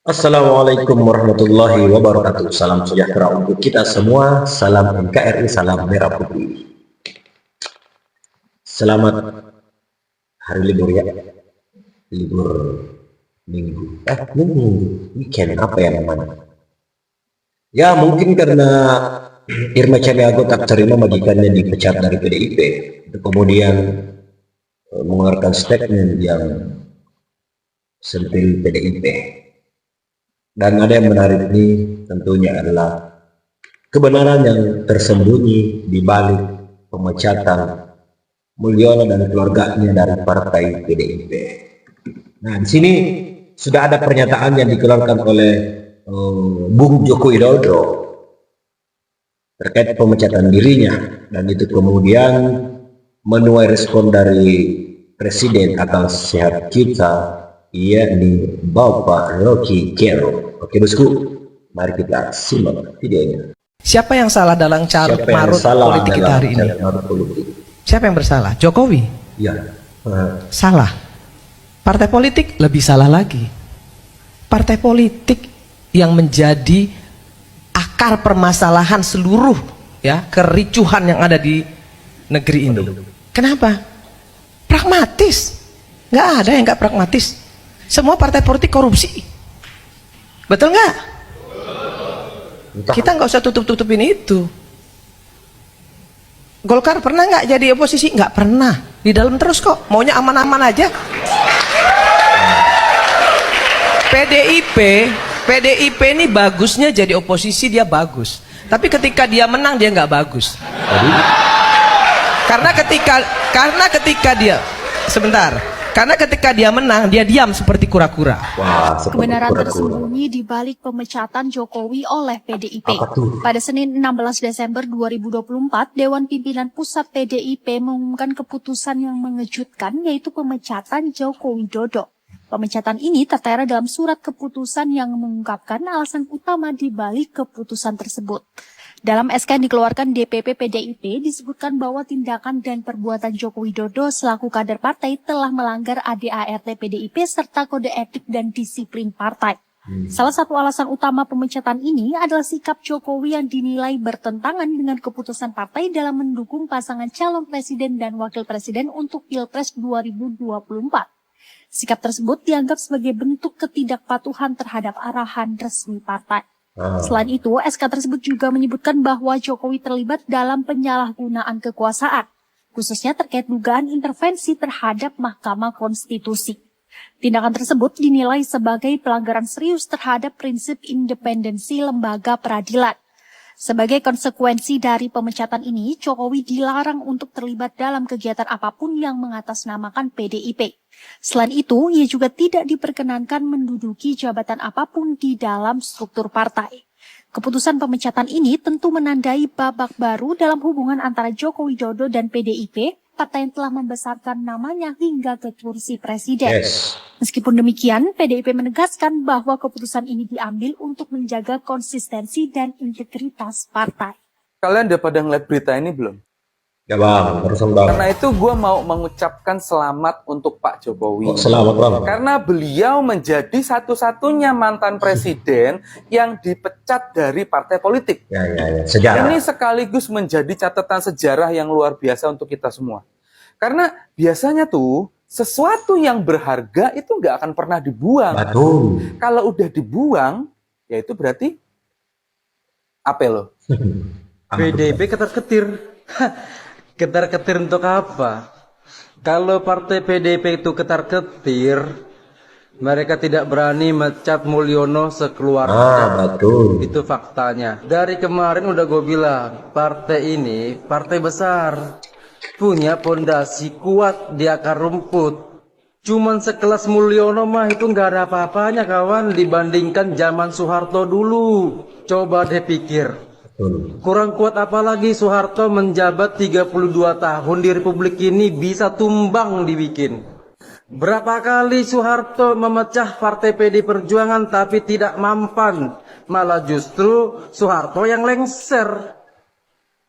Assalamualaikum warahmatullahi wabarakatuh. Salam sejahtera untuk kita semua. Salam NKRI, salam merah putih. Selamat hari libur ya. Libur minggu. Minggu. Weekend apa ya namanya? Ya mungkin karena Irma Caniago tak terima majikannya dipecat dari PDIP. Kemudian mengeluarkan statement yang sentil PDIP. Dan ada yang menarik ini tentunya adalah kebenaran yang tersembunyi di balik pemecatan Mulyono dan keluarganya dari partai PDIP. Nah, di sini sudah ada pernyataan yang dikeluarkan oleh Bung Joko Widodo terkait pemecatan dirinya, dan itu kemudian menuai respon dari Presiden Akal Sehat kita, yakni Bapak Rocky Gerung. Oke bosku, mari kita simak videonya. Siapa yang salah dalam carut marut politik kita hari ini? Siapa yang bersalah? Jokowi? Ya. Salah. Partai politik lebih salah lagi. Partai politik yang menjadi akar permasalahan seluruh kericuhan yang ada di negeri ini. Kenapa? Pragmatis. Nggak ada yang nggak pragmatis. Semua partai politik korupsi. Betul nggak? Kita nggak usah tutup-tutupin itu. Golkar pernah nggak jadi oposisi? Nggak pernah. Di dalam terus kok. Maunya aman-aman aja. PDIP ini bagusnya jadi oposisi, dia bagus. Tapi ketika dia menang dia nggak bagus. Karena ketika dia menang dia diam seperti kura-kura. Kebenaran tersembunyi di balik pemecatan Jokowi oleh PDIP. Pada Senin 16 Desember 2024, Dewan Pimpinan Pusat PDIP mengumumkan keputusan yang mengejutkan, yaitu pemecatan Joko Widodo. Pemecatan ini tertera dalam surat keputusan yang mengungkapkan alasan utama di balik keputusan tersebut. Dalam SK yang dikeluarkan DPP PDIP disebutkan bahwa tindakan dan perbuatan Joko Widodo selaku kader partai telah melanggar ADART PDIP serta kode etik dan disiplin partai. Salah satu alasan utama pemecatan ini adalah sikap Jokowi yang dinilai bertentangan dengan keputusan partai dalam mendukung pasangan calon presiden dan wakil presiden untuk Pilpres 2024. Sikap tersebut dianggap sebagai bentuk ketidakpatuhan terhadap arahan resmi partai. Selain itu, SK tersebut juga menyebutkan bahwa Jokowi terlibat dalam penyalahgunaan kekuasaan, khususnya terkait dugaan intervensi terhadap Mahkamah Konstitusi. Tindakan tersebut dinilai sebagai pelanggaran serius terhadap prinsip independensi lembaga peradilan. Sebagai konsekuensi dari pemecatan ini, Jokowi dilarang untuk terlibat dalam kegiatan apapun yang mengatasnamakan PDIP. Selain itu, ia juga tidak diperkenankan menduduki jabatan apapun di dalam struktur partai. Keputusan pemecatan ini tentu menandai babak baru dalam hubungan antara Joko Widodo dan PDIP, partai yang telah membesarkan namanya hingga ke kursi presiden. Meskipun demikian, PDIP menegaskan bahwa keputusan ini diambil untuk menjaga konsistensi dan integritas partai. Kalian udah pada ngeliat berita ini belum? Ya bang, terusan bang. Karena itu gue mau mengucapkan selamat untuk Pak Jokowi. Selamat bang. Karena beliau menjadi satu-satunya mantan presiden yang dipecat dari partai politik. Ya. Sejarah. Ini sekaligus menjadi catatan sejarah yang luar biasa untuk kita semua. Karena biasanya tuh sesuatu yang berharga itu nggak akan pernah dibuang. Betul. Kalau udah dibuang, ya itu berarti apa lo? PDIP ketar-ketir. Ketar-ketir untuk apa? Kalau partai PDIP itu ketar-ketir, mereka tidak berani mecat Mulyono sekeluarga. Betul. Itu faktanya. Dari kemarin udah gue bilang, partai ini partai besar, punya pondasi kuat di akar rumput. Cuman sekelas Mulyono mah itu nggak ada apa-apanya kawan dibandingkan zaman Soeharto dulu. Coba deh pikir. Kurang kuat apalagi Soeharto menjabat 32 tahun di Republik ini bisa tumbang dibikin. Berapa kali Soeharto memecah partai PD Perjuangan tapi tidak mampan. Malah justru Soeharto yang lengser.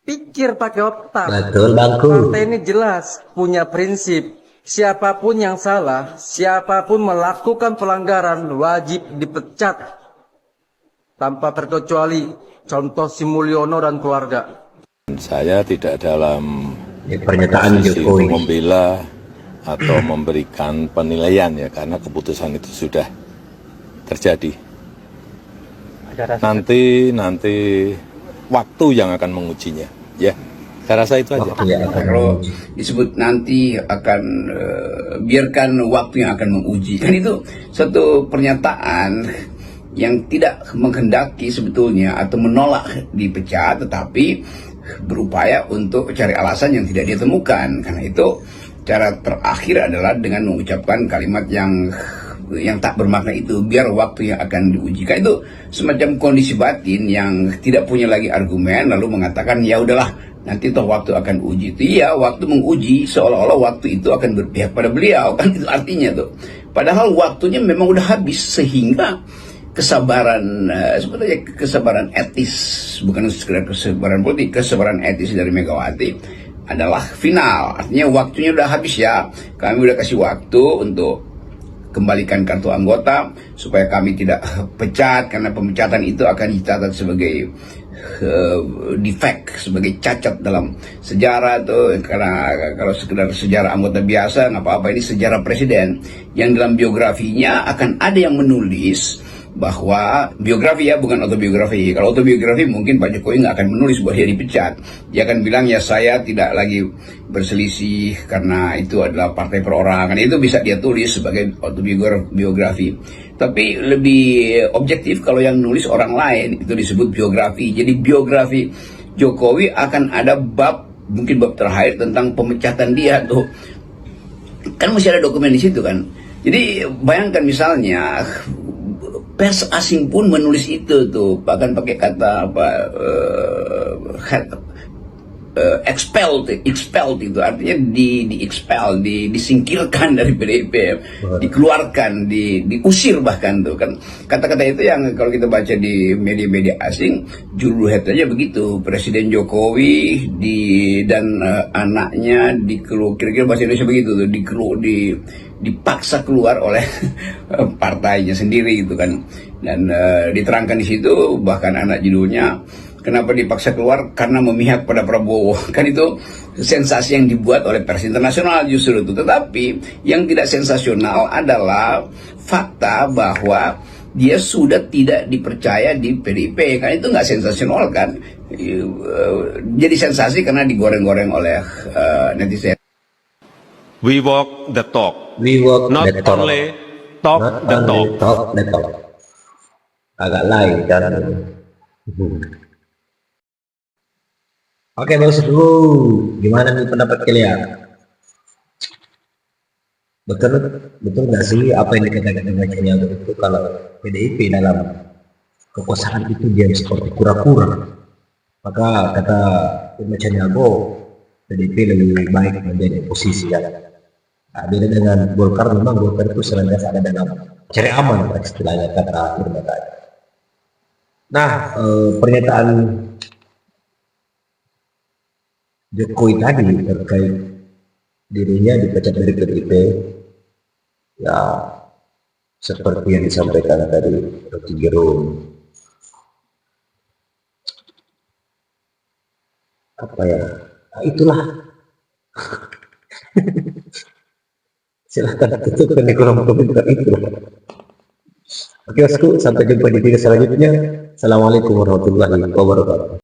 Pikir pakai otak. Betul bangku. Partai ini jelas punya prinsip. siapapun yang salah, siapapun melakukan pelanggaran wajib dipecat tanpa terkecuali, contoh si Mulyono dan keluarga. Saya tidak dalam Pernyataan posisi Jokowi. untuk membela atau memberikan penilaian ya, karena keputusan itu sudah terjadi. Nanti waktu yang akan mengujinya, ya. Saya rasa itu aja. Ya, Kalau disebut nanti akan biarkan waktu yang akan menguji, kan itu satu pernyataan yang tidak menghendaki sebetulnya atau menolak dipecat, tetapi berupaya untuk cari alasan yang tidak ditemukan. Karena itu cara terakhir adalah dengan mengucapkan kalimat yang tak bermakna itu, biar waktu yang akan diuji. Kan itu semacam kondisi batin yang tidak punya lagi argumen, lalu mengatakan ya udahlah, nanti toh waktu akan uji. Itu iya, waktu menguji, seolah-olah waktu itu akan berpihak pada beliau, kan itu artinya tuh. Padahal waktunya memang udah habis, sehingga kesabaran, sebenarnya kesabaran etis, bukan sekedar kesabaran politik, kesabaran etis dari Megawati adalah final. Artinya waktunya udah habis ya, kami udah kasih waktu untuk kembalikan kartu anggota supaya kami tidak pecat, karena pemecatan itu akan dicatat sebagai defect, sebagai cacat dalam sejarah tuh. Karena kalau sekedar sejarah anggota biasa nggak apa-apa, ini sejarah presiden yang dalam biografinya akan ada yang menulis bahwa biografi ya, bukan autobiografi. Kalau autobiografi mungkin Pak Jokowi nggak akan menulis bahwa dia dipecat. Dia akan bilang ya saya tidak lagi berselisih karena itu adalah partai perorangan. Itu bisa dia tulis sebagai autobiografi. Tapi lebih objektif kalau yang nulis orang lain, itu disebut biografi. Jadi biografi Jokowi akan ada bab, mungkin bab terakhir tentang pemecatan dia tuh. Kan mesti ada dokumen di situ kan. Jadi bayangkan misalnya pers asing pun menulis itu tuh, bahkan pakai kata apa, expelled itu artinya expel, disingkirkan dari PDIP, dikeluarkan, diusir bahkan tuh kan. Kata-kata itu yang kalau kita baca di media-media asing, judul headline-nya begitu, Presiden Jokowi dan anaknya kira-kira bahasa Indonesia begitu tuh, dipaksa keluar oleh partainya sendiri gitu kan. Dan diterangkan di situ, bahkan anak judulnya kenapa dipaksa keluar, karena memihak pada Prabowo. Kan itu sensasi yang dibuat oleh pers internasional justru itu. Tetapi yang tidak sensasional adalah fakta bahwa dia sudah tidak dipercaya di PDIP. Kan itu nggak sensasional kan. Jadi sensasi karena digoreng-goreng oleh netizen. We walk the talk, We walk not the talk. only talk Not the only talk. talk the talk. Agak lain kan. Oke, bos dulu, gimana nih pendapat kalian? Betul nggak sih apa yang dikatakan bacanya itu, kalau PDIP dalam kekuasaan itu dia seperti kura-kura? Maka kata pembacanya PDIP lebih baik menjadi oposisi ya. Nah, beda dengan Golkar, memang Golkar itu senantiasa ada dalam cari aman, istilahnya kata Irma. Nah, pernyataan Jokowi tadi terkait dirinya dipecat dari PDIP, ya seperti yang disampaikan tadi Rocky Gerung, apa ya, nah, itulah. Silahkan tutup di kolom komentar itu. Oke bosku, sampai jumpa di video selanjutnya. Assalamualaikum warahmatullahi wabarakatuh.